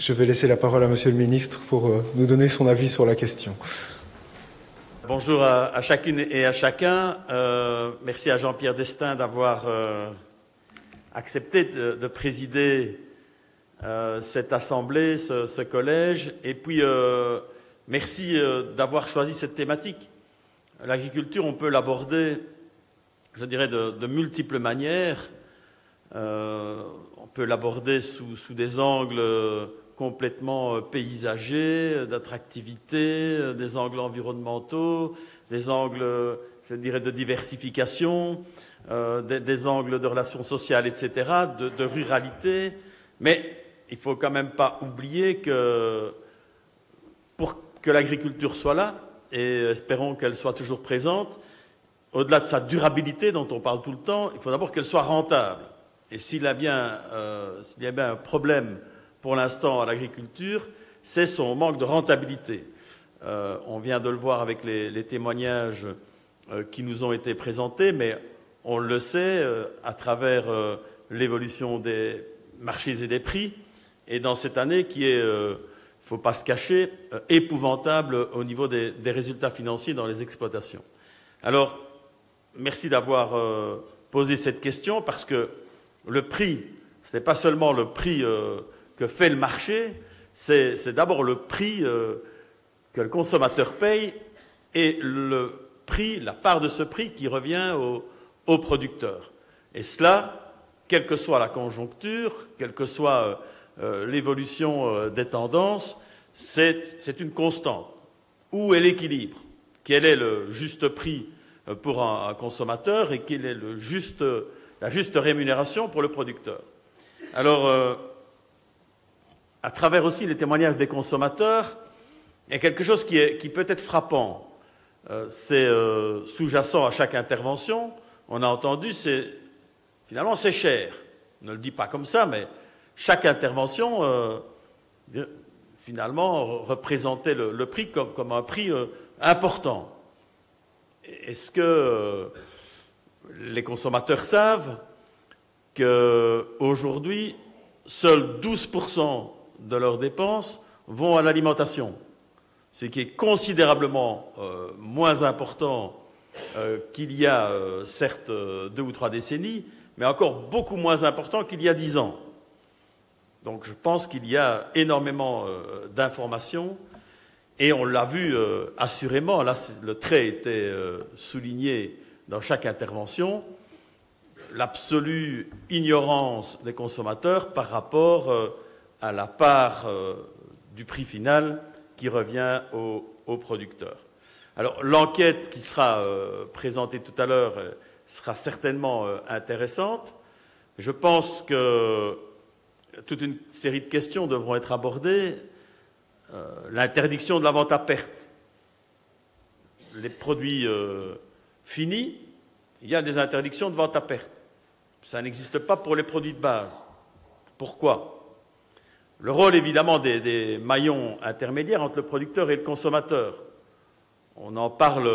Je vais laisser la parole à Monsieur le Ministre pour nous donner son avis sur la question. Bonjour à chacune et à chacun. Merci à Jean-Pierre Destin d'avoir accepté de présider cette assemblée, ce collège. Et puis, merci d'avoir choisi cette thématique. L'agriculture, on peut l'aborder, je dirais, de multiples manières. On peut l'aborder sous des angles complètement paysagers, d'attractivité, des angles environnementaux, des angles, je dirais, de diversification, des angles de relations sociales, etc., de ruralité. Mais il ne faut quand même pas oublier que pour que l'agriculture soit là, et espérons qu'elle soit toujours présente, au-delà de sa durabilité dont on parle tout le temps, il faut d'abord qu'elle soit rentable. Et s'il y a bien un problème pour l'instant à l'agriculture, c'est son manque de rentabilité. On vient de le voir avec les témoignages qui nous ont été présentés, mais on le sait à travers l'évolution des marchés et des prix, et dans cette année qui est, il ne faut pas se cacher, épouvantable au niveau des résultats financiers dans les exploitations. Alors, merci d'avoir posé cette question, parce que le prix, ce n'est pas seulement le prix que fait le marché, c'est d'abord le prix que le consommateur paye et le prix, la part de ce prix qui revient au producteur. Et cela, quelle que soit la conjoncture, quelle que soit l'évolution des tendances, c'est une constante. Où est l'équilibre? Quel est le juste prix pour un consommateur et quelle est la juste rémunération pour le producteur? Alors, à travers aussi les témoignages des consommateurs, il y a quelque chose qui peut être frappant. C'est sous-jacent à chaque intervention. On a entendu, finalement c'est cher. On ne le dit pas comme ça, mais chaque intervention, finalement, représentait le prix comme un prix important. Est-ce que les consommateurs savent qu'aujourd'hui, seuls 12% de leurs dépenses vont à l'alimentation, ce qui est considérablement moins important qu'il y a certes 2 ou 3 décennies, mais encore beaucoup moins important qu'il y a 10 ans. Donc je pense qu'il y a énormément d'informations, et on l'a vu assurément, là le trait était souligné dans chaque intervention, l'absolue ignorance des consommateurs par rapport à la part du prix final qui revient aux producteurs. Alors l'enquête qui sera présentée tout à l'heure sera certainement intéressante. Je pense que toute une série de questions devront être abordées. L'interdiction de la vente à perte. Les produits finis, il y a des interdictions de vente à perte. Ça n'existe pas pour les produits de base. Pourquoi? Le rôle, évidemment, des maillons intermédiaires entre le producteur et le consommateur. On en parle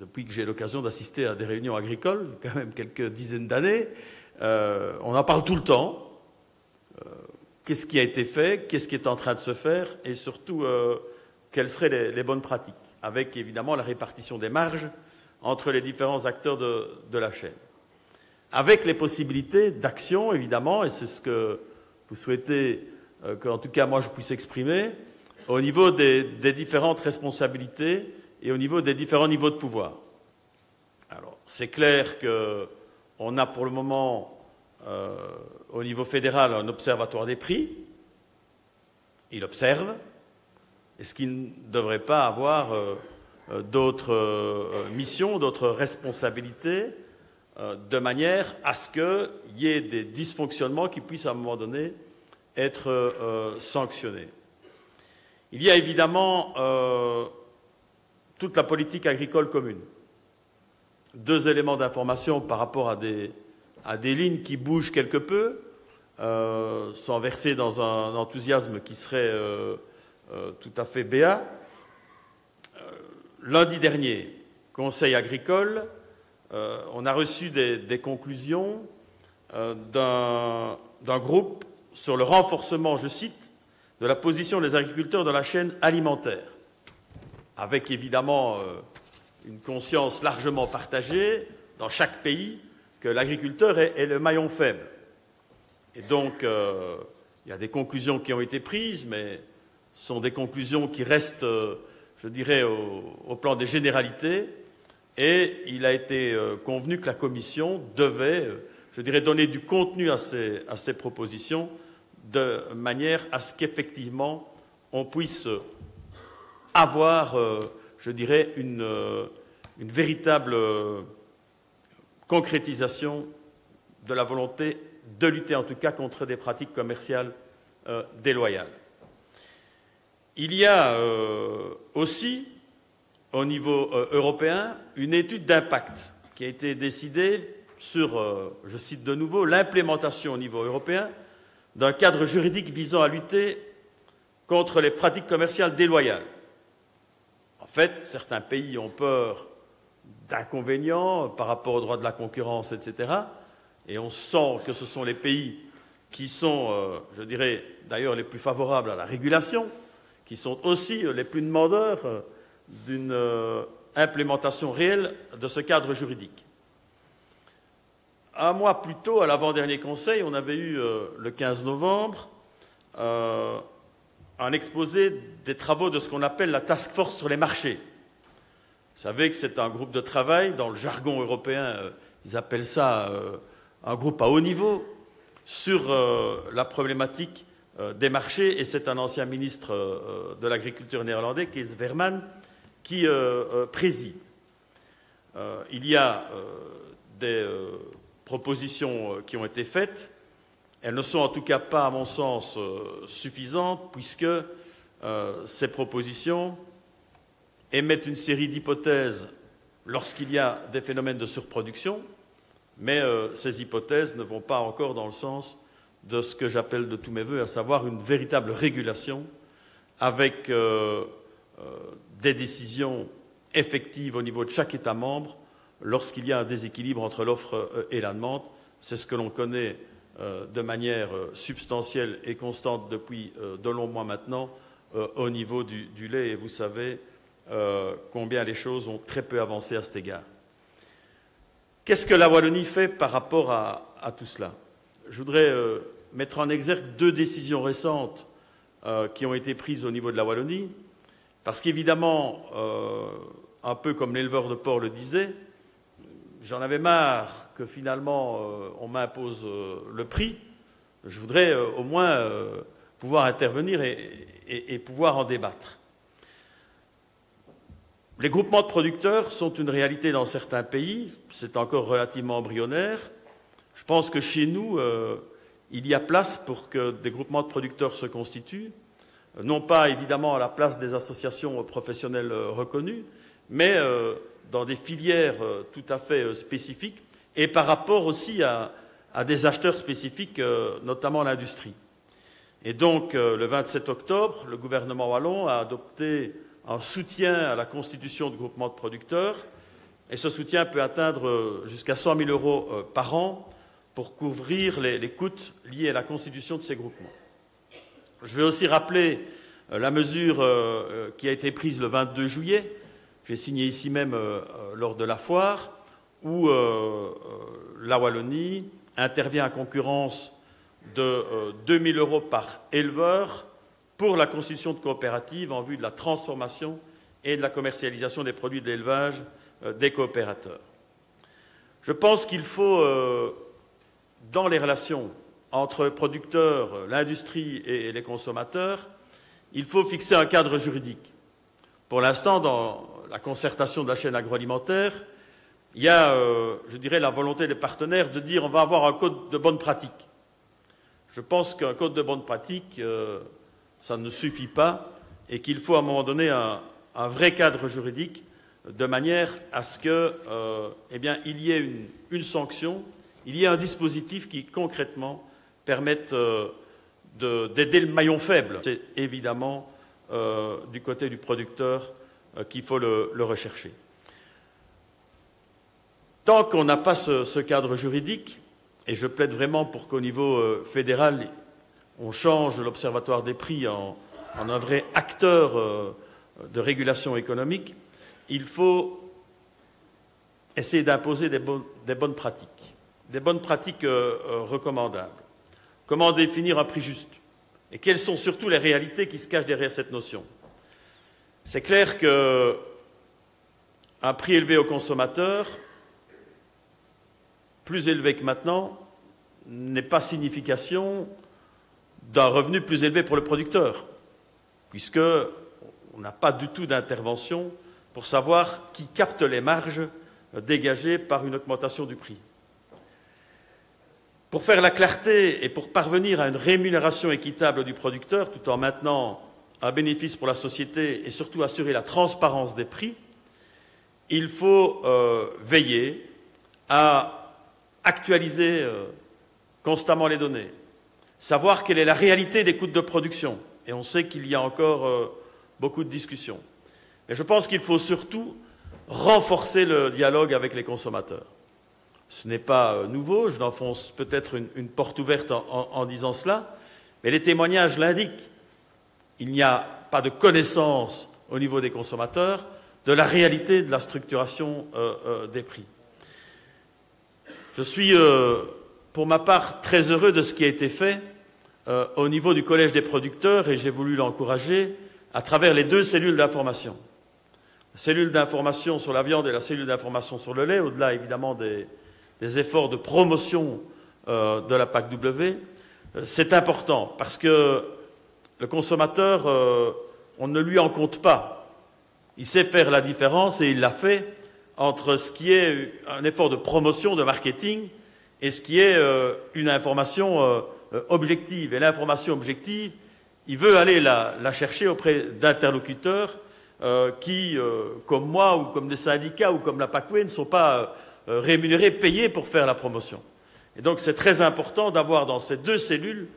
depuis que j'ai l'occasion d'assister à des réunions agricoles, quand même quelques dizaines d'années. On en parle tout le temps. Qu'est-ce qui a été fait? Qu'est-ce qui est en train de se faire? Et surtout, quelles seraient les bonnes pratiques? Avec, évidemment, la répartition des marges entre les différents acteurs de la chaîne. Avec les possibilités d'action, évidemment, et c'est ce que vous souhaitez qu'en tout cas moi je puisse exprimer, au niveau des différentes responsabilités et au niveau des différents niveaux de pouvoir. Alors, c'est clair qu'on a pour le moment, au niveau fédéral, un observatoire des prix. Il observe. Est-ce qu'il ne devrait pas avoir d'autres missions, d'autres responsabilités, de manière à ce qu'il y ait des dysfonctionnements qui puissent à un moment donné être sanctionnés. Il y a évidemment toute la politique agricole commune. 2 éléments d'information par rapport à des lignes qui bougent quelque peu, sans verser dans un enthousiasme qui serait tout à fait béat. Lundi dernier, Conseil agricole, on a reçu des conclusions d'un groupe sur le renforcement, je cite, de la position des agriculteurs dans la chaîne alimentaire, avec évidemment une conscience largement partagée dans chaque pays que l'agriculteur est le maillon faible. Et donc, il y a des conclusions qui ont été prises, mais ce sont des conclusions qui restent, je dirais, au plan des généralités. Et il a été convenu que la Commission devait, je dirais, donner du contenu à ces propositions de manière à ce qu'effectivement on puisse avoir, je dirais, une véritable concrétisation de la volonté de lutter en tout cas contre des pratiques commerciales déloyales. Il y a aussi, au niveau européen, une étude d'impact qui a été décidée sur, je cite de nouveau, l'implémentation au niveau européen d'un cadre juridique visant à lutter contre les pratiques commerciales déloyales. En fait, certains pays ont peur d'inconvénients par rapport au droit de la concurrence, etc. Et on sent que ce sont les pays qui sont, je dirais, d'ailleurs les plus favorables à la régulation, qui sont aussi les plus demandeurs d'une implémentation réelle de ce cadre juridique. Un mois plus tôt, à l'avant-dernier Conseil, on avait eu, le 15 novembre, un exposé des travaux de ce qu'on appelle la Task Force sur les marchés. Vous savez que c'est un groupe de travail, dans le jargon européen, ils appellent ça un groupe à haut niveau, sur la problématique des marchés, et c'est un ancien ministre de l'Agriculture néerlandais, Kees Verman, qui préside. Il y a des propositions qui ont été faites. Elles ne sont en tout cas pas, à mon sens, suffisantes, puisque ces propositions émettent une série d'hypothèses lorsqu'il y a des phénomènes de surproduction, mais ces hypothèses ne vont pas encore dans le sens de ce que j'appelle de tous mes vœux, à savoir une véritable régulation avec des décisions effectives au niveau de chaque État membre lorsqu'il y a un déséquilibre entre l'offre et la demande. C'est ce que l'on connaît de manière substantielle et constante depuis de longs mois maintenant au niveau du lait, et vous savez combien les choses ont très peu avancé à cet égard. Qu'est-ce que la Wallonie fait par rapport à tout cela? Je voudrais mettre en exergue deux décisions récentes qui ont été prises au niveau de la Wallonie, parce qu'évidemment, un peu comme l'éleveur de porc le disait, j'en avais marre que finalement on m'impose le prix. Je voudrais au moins pouvoir intervenir et pouvoir en débattre. Les groupements de producteurs sont une réalité dans certains pays, c'est encore relativement embryonnaire. Je pense que chez nous, il y a place pour que des groupements de producteurs se constituent, non pas évidemment à la place des associations professionnelles reconnues, mais dans des filières tout à fait spécifiques et par rapport aussi à des acheteurs spécifiques, notamment l'industrie. Et donc, le 27 octobre, le gouvernement wallon a adopté un soutien à la constitution de groupements de producteurs, et ce soutien peut atteindre jusqu'à 100 000 euros par an pour couvrir les coûts liés à la constitution de ces groupements. Je vais aussi rappeler la mesure qui a été prise le 22 juillet, j'ai signé ici même lors de la foire, où la Wallonie intervient à concurrence de 2 000 euros par éleveur pour la constitution de coopératives en vue de la transformation et de la commercialisation des produits de l'élevage des coopérateurs. Je pense qu'il faut, dans les relations entre producteurs, l'industrie et les consommateurs, il faut fixer un cadre juridique. Pour l'instant, dans la concertation de la chaîne agroalimentaire, il y a, je dirais, la volonté des partenaires de dire on va avoir un code de bonne pratique. Je pense qu'un code de bonne pratique, ça ne suffit pas et qu'il faut à un moment donné un vrai cadre juridique de manière à ce que, eh bien, il y ait une sanction, il y ait un dispositif qui concrètement permette d'aider le maillon faible. C'est évidemment du côté du producteur qu'il faut le rechercher. Tant qu'on n'a pas ce cadre juridique, et je plaide vraiment pour qu'au niveau fédéral, on change l'Observatoire des prix en un vrai acteur de régulation économique, il faut essayer d'imposer des bonnes pratiques recommandables. Comment définir un prix juste? Et quelles sont surtout les réalités qui se cachent derrière cette notion? C'est clair qu'un prix élevé au consommateur, plus élevé que maintenant, n'est pas signification d'un revenu plus élevé pour le producteur, puisqu'on n'a pas du tout d'intervention pour savoir qui capte les marges dégagées par une augmentation du prix. Pour faire la clarté et pour parvenir à une rémunération équitable du producteur, tout en maintenant un bénéfice pour la société et surtout assurer la transparence des prix, il faut veiller à actualiser constamment les données, savoir quelle est la réalité des coûts de production. Et on sait qu'il y a encore beaucoup de discussions. Mais je pense qu'il faut surtout renforcer le dialogue avec les consommateurs. Ce n'est pas nouveau, je n'enfonce peut-être une porte ouverte en disant cela, mais les témoignages l'indiquent. Il n'y a pas de connaissance au niveau des consommateurs de la réalité de la structuration des prix. Je suis, pour ma part, très heureux de ce qui a été fait au niveau du Collège des producteurs et j'ai voulu l'encourager à travers les 2 cellules d'information. La cellule d'information sur la viande et la cellule d'information sur le lait, au-delà évidemment des efforts de promotion de la PAC-W, c'est important parce que le consommateur, on ne lui en compte pas. Il sait faire la différence et il l'a fait entre ce qui est un effort de promotion, de marketing, et ce qui est une information objective. Et l'information objective, il veut aller la chercher auprès d'interlocuteurs qui, comme moi, ou comme des syndicats, ou comme la PACW, ne sont pas rémunérés, payés pour faire la promotion. Et donc c'est très important d'avoir dans ces 2 cellules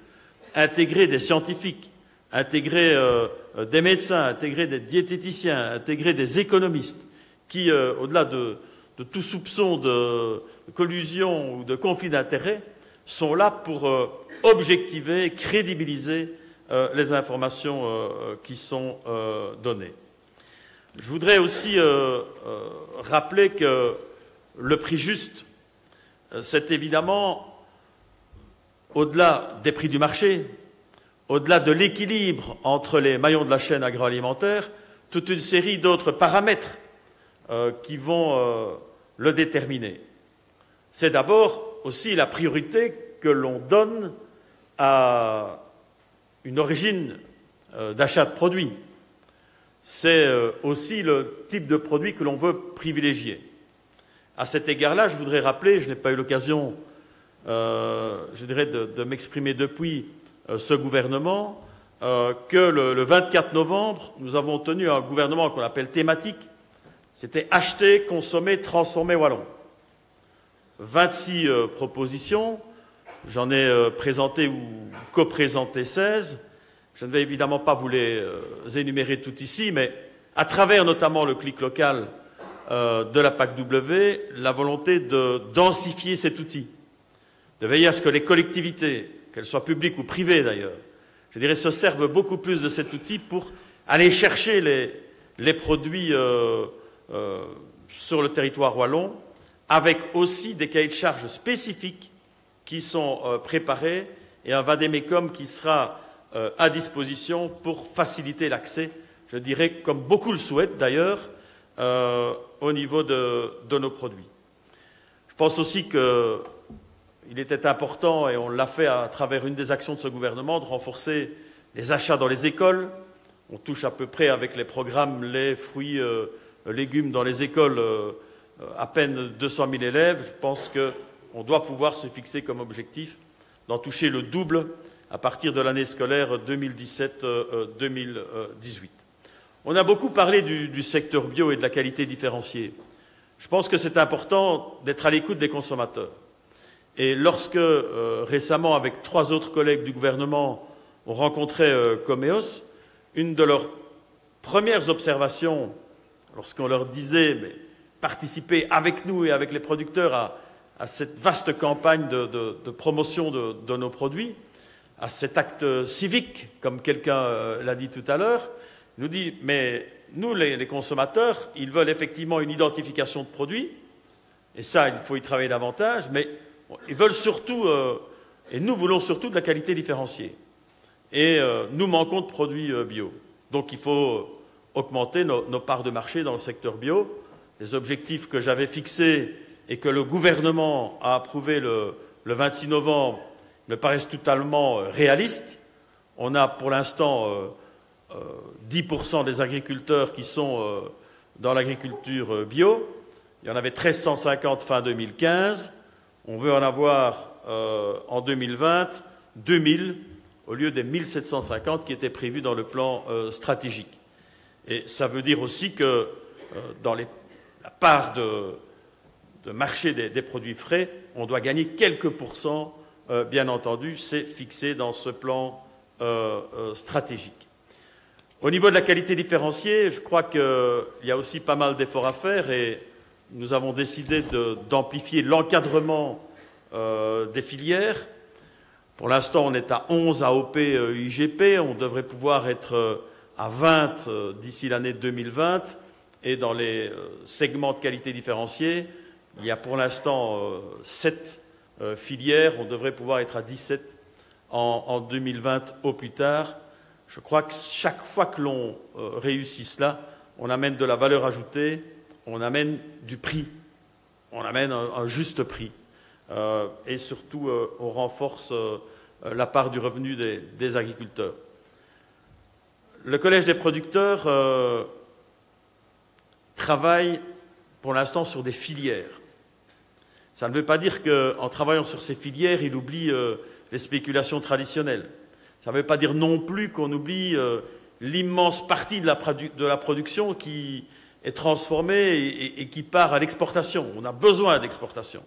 intégré des scientifiques, intégré des médecins, intégré des diététiciens, intégré des économistes, qui, au-delà de tout soupçon de collusion ou de conflit d'intérêts, sont là pour objectiver, crédibiliser les informations qui sont données. Je voudrais aussi rappeler que le prix juste, c'est évidemment, au-delà des prix du marché, au-delà de l'équilibre entre les maillons de la chaîne agroalimentaire, toute une série d'autres paramètres qui vont le déterminer. C'est d'abord aussi la priorité que l'on donne à une origine d'achat de produits. C'est aussi le type de produit que l'on veut privilégier. À cet égard-là, je voudrais rappeler, je n'ai pas eu l'occasion, je dirais, de m'exprimer depuis ce gouvernement, que le 24 novembre, nous avons tenu un gouvernement qu'on appelle thématique. C'était acheter, consommer, transformer wallon. 26 propositions, j'en ai présenté ou co-présenté 16. Je ne vais évidemment pas vous les énumérer toutes ici, mais à travers notamment le clic local de la PAC-W, la volonté de densifier cet outil, de veiller à ce que les collectivités, qu'elles soient publiques ou privées d'ailleurs, je dirais, se servent beaucoup plus de cet outil pour aller chercher les produits sur le territoire wallon, avec aussi des cahiers de charges spécifiques qui sont préparés et un vade-mecum qui sera à disposition pour faciliter l'accès, je dirais, comme beaucoup le souhaitent d'ailleurs, au niveau de nos produits. Je pense aussi qu'il était important, et on l'a fait à travers une des actions de ce gouvernement, de renforcer les achats dans les écoles. On touche à peu près avec les programmes lait, fruits, légumes dans les écoles à peine 200 000 élèves. Je pense qu'on doit pouvoir se fixer comme objectif d'en toucher le double à partir de l'année scolaire 2017-2018. On a beaucoup parlé du secteur bio et de la qualité différenciée. Je pense que c'est important d'être à l'écoute des consommateurs. Et lorsque, récemment, avec 3 autres collègues du gouvernement, on rencontrait Comeos, une de leurs premières observations, lorsqu'on leur disait mais, participez avec nous et avec les producteurs à cette vaste campagne de promotion de nos produits, à cet acte civique, comme quelqu'un l'a dit tout à l'heure. Il nous dit, mais nous, les consommateurs, ils veulent effectivement une identification de produit, et ça, il faut y travailler davantage, mais ils veulent surtout, et nous voulons surtout de la qualité différenciée. Et nous manquons de produits bio. Donc il faut augmenter nos parts de marché dans le secteur bio. Les objectifs que j'avais fixés et que le gouvernement a approuvés le 26 novembre me paraissent totalement réalistes. On a pour l'instant 10% des agriculteurs qui sont dans l'agriculture bio. Il y en avait 1350 fin 2015. On veut en avoir en 2020 2000 au lieu des 1750 qui étaient prévus dans le plan stratégique. Et ça veut dire aussi que dans la part de marché des produits frais, on doit gagner quelques pourcents, bien entendu, c'est fixé dans ce plan stratégique. Au niveau de la qualité différenciée, je crois qu'il y a aussi pas mal d'efforts à faire et nous avons décidé d'amplifier l'encadrement des filières. Pour l'instant, on est à 11 AOP IGP, on devrait pouvoir être à 20 d'ici l'année 2020. Et dans les segments de qualité différenciée, il y a pour l'instant 7 filières, on devrait pouvoir être à 17 en 2020 au plus tard. Je crois que chaque fois que l'on réussit cela, on amène de la valeur ajoutée, on amène du prix, on amène un juste prix. Et surtout, on renforce la part du revenu des agriculteurs. Le Collège des producteurs travaille pour l'instant sur des filières. Ça ne veut pas dire qu'en travaillant sur ces filières, il oublie les spéculations traditionnelles. Ça ne veut pas dire non plus qu'on oublie l'immense partie de la production qui est transformée et qui part à l'exportation. On a besoin d'exportation.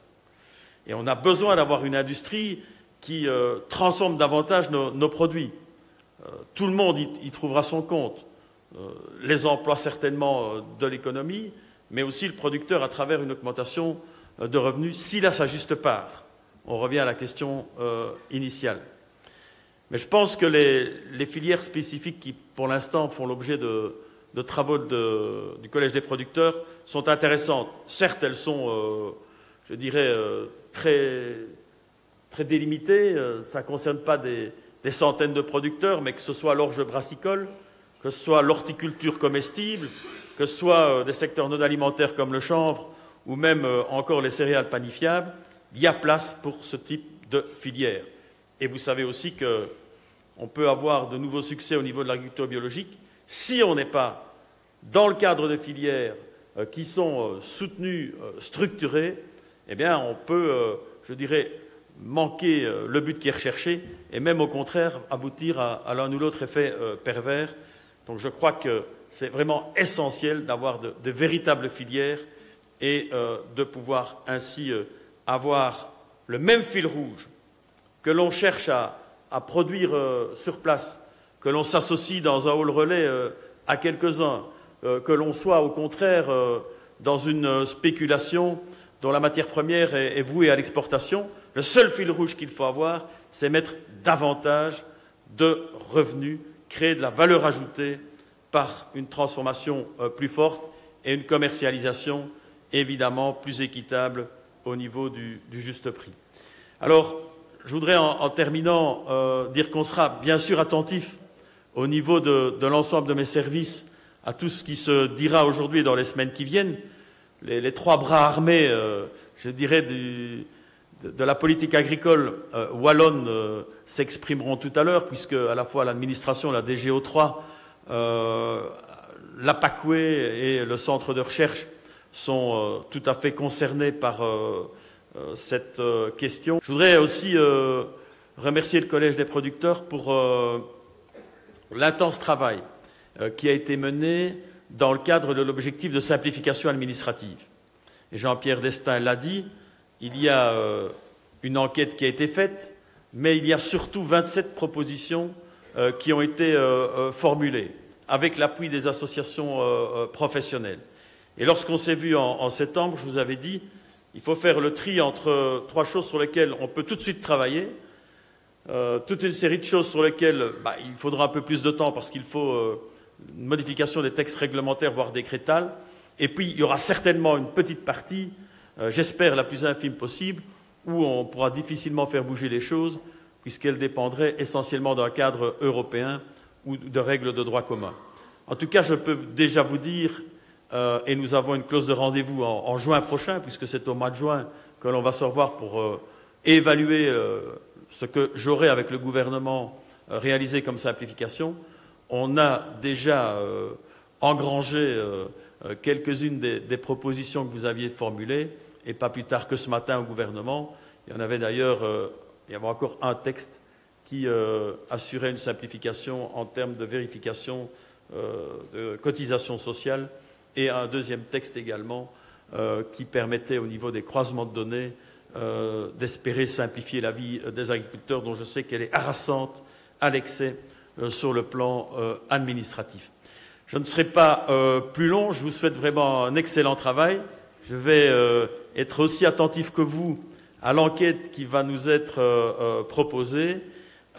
Et on a besoin d'avoir une industrie qui transforme davantage nos produits. Tout le monde y trouvera son compte. Les emplois certainement de l'économie, mais aussi le producteur à travers une augmentation de revenus, s'il a sa juste part. On revient à la question initiale. Mais je pense que les filières spécifiques qui, pour l'instant, font l'objet de travaux du Collège des producteurs sont intéressantes. Certes, elles sont, je dirais, très délimitées. Ça ne concerne pas des centaines de producteurs, mais que ce soit l'orge brassicole, que ce soit l'horticulture comestible, que ce soit des secteurs non alimentaires comme le chanvre ou même encore les céréales panifiables, il y a place pour ce type de filière. Et vous savez aussi qu'on peut avoir de nouveaux succès au niveau de l'agriculture biologique si on n'est pas dans le cadre de filières qui sont soutenues, structurées, eh bien on peut, je dirais, manquer le but qui est recherché et même au contraire aboutir à l'un ou l'autre effet pervers. Donc je crois que c'est vraiment essentiel d'avoir de véritables filières et de pouvoir ainsi avoir le même fil rouge que l'on cherche à produire sur place, que l'on s'associe dans un hall relais à quelques-uns, que l'on soit au contraire dans une spéculation dont la matière première est vouée à l'exportation. Le seul fil rouge qu'il faut avoir, c'est mettre davantage de revenus, créer de la valeur ajoutée par une transformation plus forte et une commercialisation évidemment plus équitable au niveau du juste prix. Alors, je voudrais en terminant dire qu'on sera bien sûr attentif au niveau de l'ensemble de mes services à tout ce qui se dira aujourd'hui et dans les semaines qui viennent. Les trois bras armés, je dirais, de la politique agricole wallonne s'exprimeront tout à l'heure, puisque à la fois l'administration, la DGO3, la PACUE et le centre de recherche sont tout à fait concernés par cette question. Je voudrais aussi remercier le Collège des producteurs pour l'intense travail qui a été mené dans le cadre de l'objectif de simplification administrative. Et Jean-Pierre Destin l'a dit, il y a une enquête qui a été faite, mais il y a surtout 27 propositions qui ont été formulées, avec l'appui des associations professionnelles. Et lorsqu'on s'est vu en septembre, je vous avais dit, il faut faire le tri entre trois choses sur lesquelles on peut tout de suite travailler. toute une série de choses sur lesquelles il faudra un peu plus de temps parce qu'il faut une modification des textes réglementaires, voire décrétales. Et puis, il y aura certainement une petite partie, j'espère la plus infime possible, où on pourra difficilement faire bouger les choses, puisqu'elle dépendrait essentiellement d'un cadre européen ou de règles de droit commun. En tout cas, je peux déjà vous dire, et nous avons une clause de rendez-vous en juin prochain, puisque c'est au mois de juin que l'on va se revoir pour évaluer ce que j'aurai avec le gouvernement réalisé comme simplification. On a déjà engrangé quelques-unes des propositions que vous aviez formulées, et pas plus tard que ce matin au gouvernement. Il y en avait d'ailleurs, il y avait encore un texte qui assurait une simplification en termes de vérification de cotisation sociale, et un deuxième texte également qui permettait au niveau des croisements de données d'espérer simplifier la vie des agriculteurs, dont je sais qu'elle est harassante à l'excès sur le plan administratif. Je ne serai pas plus long, je vous souhaite vraiment un excellent travail. Je vais être aussi attentif que vous à l'enquête qui va nous être proposée.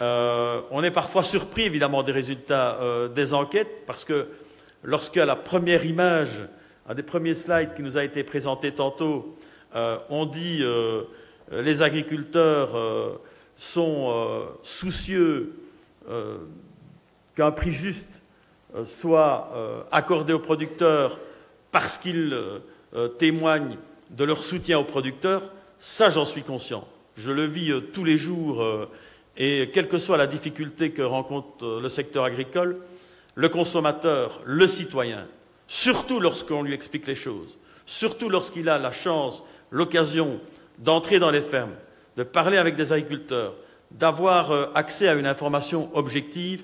On est parfois surpris évidemment des résultats des enquêtes, parce que lorsqu'à la première image, un des premiers slides qui nous a été présenté tantôt, on dit les agriculteurs sont soucieux qu'un prix juste soit accordé aux producteurs parce qu'ils témoignent de leur soutien aux producteurs, ça j'en suis conscient. Je le vis tous les jours et quelle que soit la difficulté que rencontre le secteur agricole, le consommateur, le citoyen, surtout lorsqu'on lui explique les choses, surtout lorsqu'il a la chance, l'occasion d'entrer dans les fermes, de parler avec des agriculteurs, d'avoir accès à une information objective,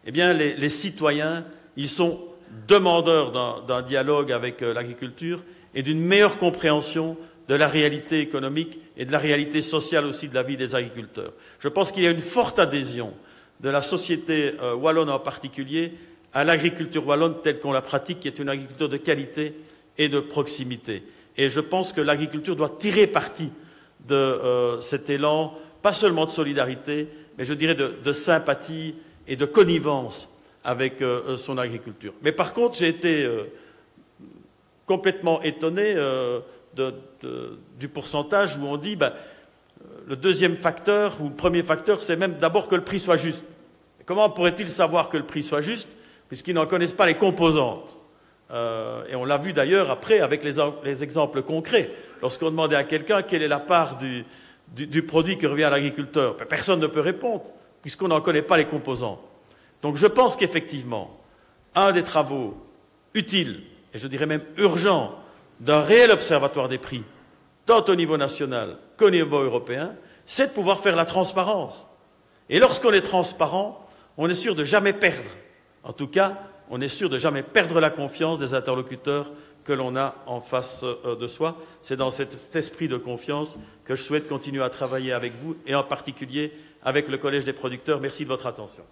eh bien les citoyens, ils sont demandeurs d'un dialogue avec l'agriculture et d'une meilleure compréhension de la réalité économique et de la réalité sociale aussi de la vie des agriculteurs. Je pense qu'il y a une forte adhésion de la société wallonne en particulier à l'agriculture wallonne telle qu'on la pratique, qui est une agriculture de qualité et de proximité. Et je pense que l'agriculture doit tirer parti de cet élan, pas seulement de solidarité, mais je dirais de sympathie et de connivence avec son agriculture. Mais par contre, j'ai été complètement étonné du pourcentage où on dit le deuxième facteur ou le premier facteur, c'est même d'abord que le prix soit juste. Comment pourrait-il savoir que le prix soit juste puisqu'ils n'en connaissent pas les composantes? Et on l'a vu d'ailleurs après avec les exemples concrets. Lorsqu'on demandait à quelqu'un quelle est la part du produit qui revient à l'agriculteur, personne ne peut répondre puisqu'on n'en connaît pas les composantes. Donc je pense qu'effectivement, un des travaux utiles, et je dirais même urgents, d'un réel observatoire des prix, tant au niveau national qu'au niveau européen, c'est de pouvoir faire la transparence. Et lorsqu'on est transparent, on est sûr de jamais perdre. En tout cas, on est sûr de jamais perdre la confiance des interlocuteurs que l'on a en face de soi. C'est dans cet esprit de confiance que je souhaite continuer à travailler avec vous, et en particulier avec le Collège des producteurs. Merci de votre attention.